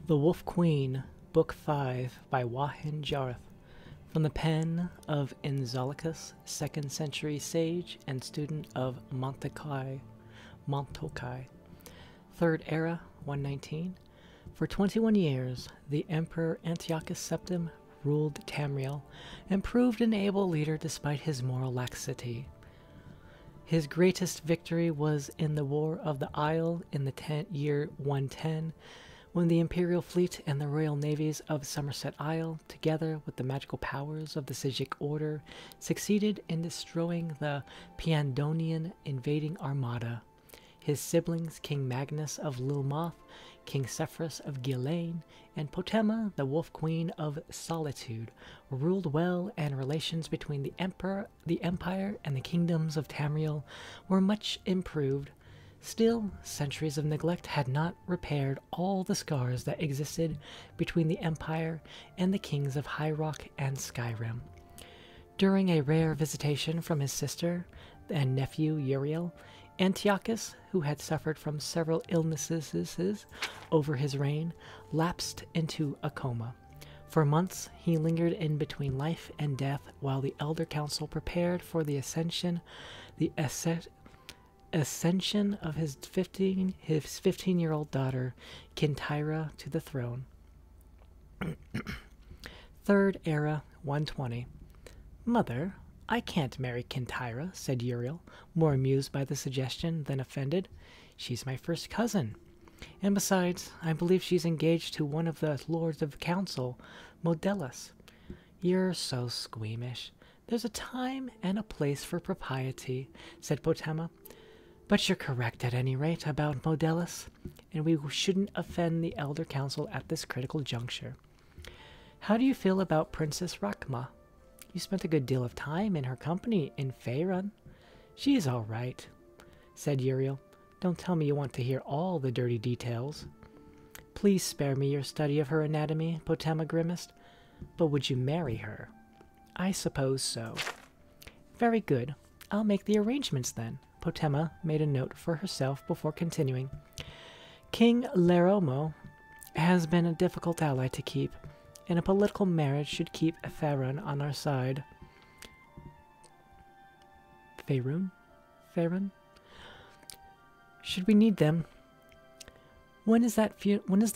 The Wolf Queen, Book 5 by Wahin Jarth, from the pen of Enzolicus, 2nd century sage and student of Montokai, 3rd era, 119. For 21 years, the Emperor Antiochus Septim ruled Tamriel and proved an able leader despite his moral laxity. His greatest victory was in the War of the Isle in the year 110, when the Imperial fleet and the royal navies of Somerset Isle, together with the magical powers of the Sigic Order, succeeded in destroying the Piandonian invading armada. His siblings, King Magnus of Lilmoth, King Sephirus of Ghislaine, and Potema, the Wolf Queen of Solitude, ruled well, and relations between the Empire, and the kingdoms of Tamriel were much improved. Still, centuries of neglect had not repaired all the scars that existed between the Empire and the kings of High Rock and Skyrim. During a rare visitation from his sister and nephew Uriel, Antiochus, who had suffered from several illnesses over his reign, lapsed into a coma. For months he lingered in between life and death while the Elder Council prepared for the ascension of his 15-year-old daughter, Kintyra, to the throne. 3rd era, 120. Mother, I can't marry Kintyra, said Uriel, more amused by the suggestion than offended. She's my first cousin. And besides, I believe she's engaged to one of the lords of the council, Modellus. You're so squeamish. There's a time and a place for propriety, said Potema. But you're correct at any rate about Modellus, and we shouldn't offend the Elder Council at this critical juncture. How do you feel about Princess Rachma? You spent a good deal of time in her company in Faerun. She's all right, said Uriel. Don't tell me you want to hear all the dirty details. Please spare me your study of her anatomy, Potema grimaced. But would you marry her? I suppose so. Very good. I'll make the arrangements then. Potema made a note for herself before continuing. King Leromo has been a difficult ally to keep, and a political marriage should keep Faerun on our side. Faerun? Should we need them? When is the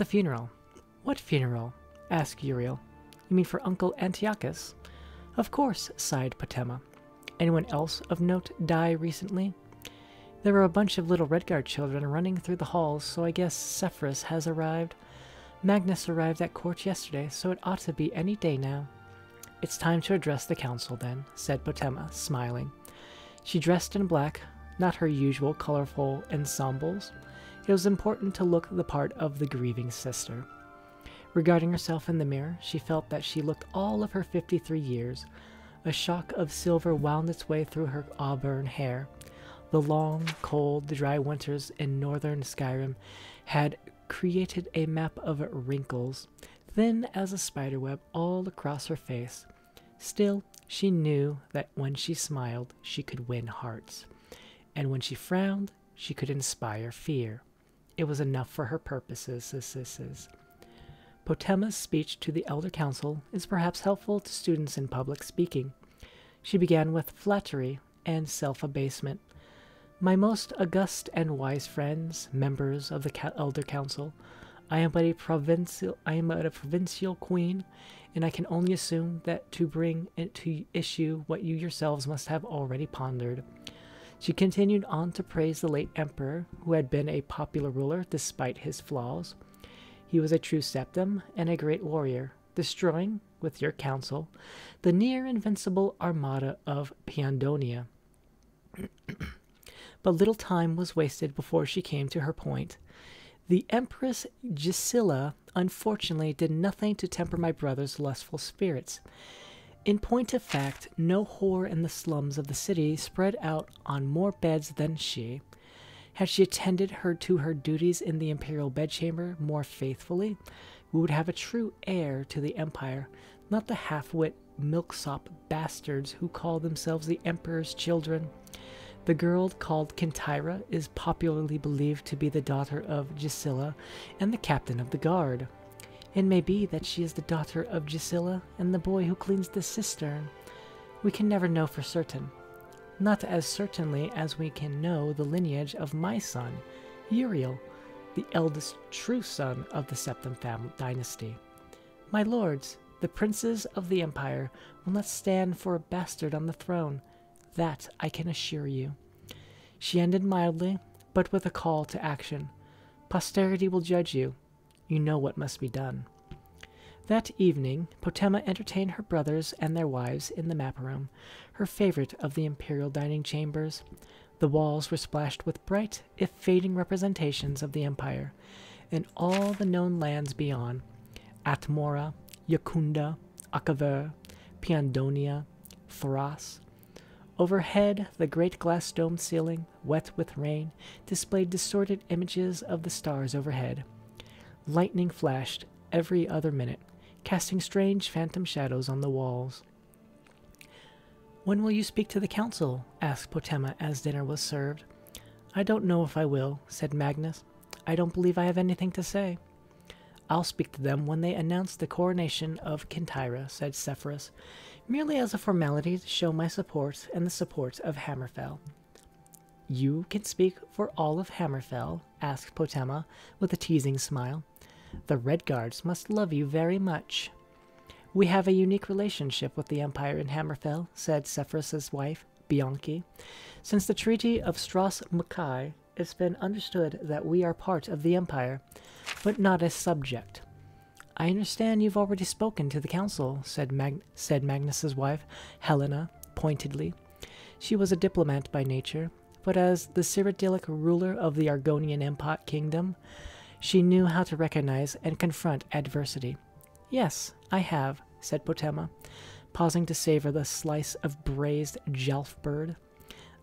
funeral? What funeral? Asked Uriel. You mean for Uncle Antiochus? Of course, sighed Potema. Anyone else of note die recently? There were a bunch of little Redguard children running through the halls, so I guess Sephirus has arrived. Magnus arrived at court yesterday, so it ought to be any day now. It's time to address the council, then, said Potema, smiling. She dressed in black, not her usual colorful ensembles. It was important to look the part of the grieving sister. Regarding herself in the mirror, she felt that she looked all of her 53 years. A shock of silver wound its way through her auburn hair. The long, cold, dry winters in northern Skyrim had created a map of wrinkles, thin as a spiderweb, all across her face. Still, she knew that when she smiled, she could win hearts, and when she frowned, she could inspire fear. It was enough for her purposes. Potema's speech to the Elder Council is perhaps helpful to students in public speaking. She began with flattery and self-abasement. My most august and wise friends, members of the Elder Council, I am but a provincial queen, and I can only assume that to bring into issue what you yourselves must have already pondered. She continued on to praise the late emperor, who had been a popular ruler despite his flaws. He was a true septim and a great warrior, destroying, with your counsel, the near-invincible armada of Piandonia. But little time was wasted before she came to her point. The Empress Gisela unfortunately did nothing to temper my brother's lustful spirits. In point of fact, no whore in the slums of the city spread out on more beds than she. Had she attended to her duties in the imperial bedchamber more faithfully, we would have a true heir to the empire, not the half-wit milksop bastards who call themselves the emperor's children. The girl called Kintyra is popularly believed to be the daughter of Gisela and the captain of the guard. It may be that she is the daughter of Gisela and the boy who cleans the cistern. We can never know for certain. Not as certainly as we can know the lineage of my son, Uriel, the eldest true son of the Septim dynasty. My lords, the princes of the empire will not stand for a bastard on the throne. That I can assure you. She ended mildly, but with a call to action. Posterity will judge you. You know what must be done. That evening, Potema entertained her brothers and their wives in the map room, her favorite of the imperial dining chambers. The walls were splashed with bright, if fading representations of the empire, and all the known lands beyond, Atmora, Yakunda, Akaver, Piandonia, Thras. Overhead, the great glass domed ceiling, wet with rain, displayed distorted images of the stars overhead. Lightning flashed every other minute, casting strange phantom shadows on the walls. "When will you speak to the council?" asked Potema as dinner was served. "I don't know if I will," said Magnus. "I don't believe I have anything to say." "I'll speak to them when they announce the coronation of Kintyra," said Sepphoris, "merely as a formality to show my support and the support of Hammerfell." "You can speak for all of Hammerfell?" asked Potema with a teasing smile. "The Redguards must love you very much." "We have a unique relationship with the Empire in Hammerfell," said Sepphoris's wife, Bianchi. "Since the Treaty of Strass-Mukai, it's been understood that we are part of the Empire, but not a subject." "I understand you've already spoken to the council," said Magnus's wife, Helena, pointedly. She was a diplomat by nature, but as the Cyrodiilic ruler of the Argonian Kingdom, she knew how to recognize and confront adversity. "Yes, I have," said Potema, pausing to savor the slice of braised jelf bird.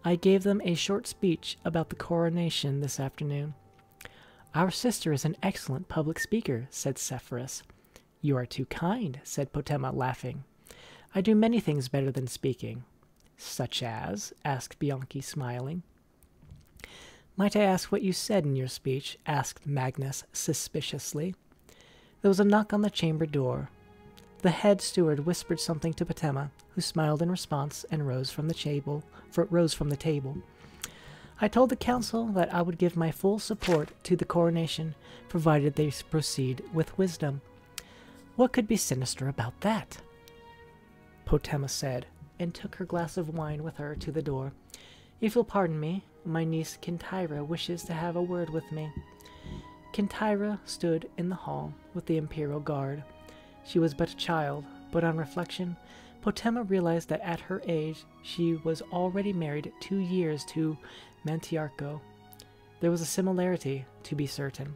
"I gave them a short speech about the coronation this afternoon." "Our sister is an excellent public speaker," said Sepphoris. "You are too kind," said Potema, laughing. "I do many things better than speaking." "Such as?" asked Bianchi, smiling. "Might I ask what you said in your speech?" asked Magnus suspiciously. There was a knock on the chamber door. The head steward whispered something to Potema, who smiled in response and rose from the table. "I told the council that I would give my full support to the coronation, provided they proceed with wisdom." "What could be sinister about that?" Potema said, and took her glass of wine with her to the door. "If you'll pardon me, my niece Kintyra wishes to have a word with me." Kintyra stood in the hall with the Imperial Guard. She was but a child, but on reflection, Potema realized that at her age she was already married 2 years to Mantiarco. There was a similarity, to be certain.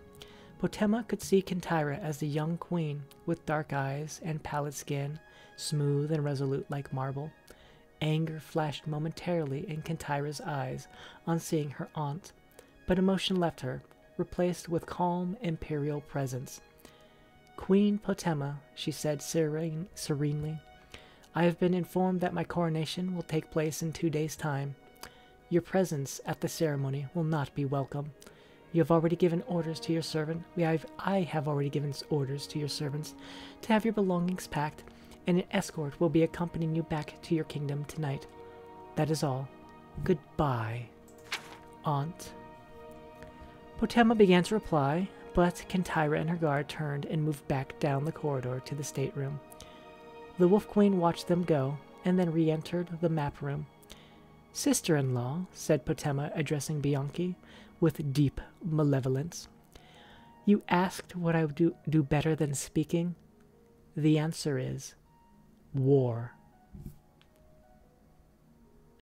Potema could see Kintyra as the young queen, with dark eyes and pallid skin, smooth and resolute like marble. Anger flashed momentarily in Kintyra's eyes on seeing her aunt, but emotion left her, replaced with calm imperial presence. "Queen Potema," she said serenely, "I have been informed that my coronation will take place in 2 days' time. Your presence at the ceremony will not be welcome. You have already given orders to your servant. I have already given orders to your servants to have your belongings packed, and an escort will be accompanying you back to your kingdom tonight. That is all. Goodbye, Aunt." Potema began to reply, but Kintyra and her guard turned and moved back down the corridor to the stateroom. The Wolf Queen watched them go, and then re-entered the map room. "Sister-in-law," said Potema, addressing Bianchi with deep malevolence, "you asked what I would do better than speaking. The answer is war."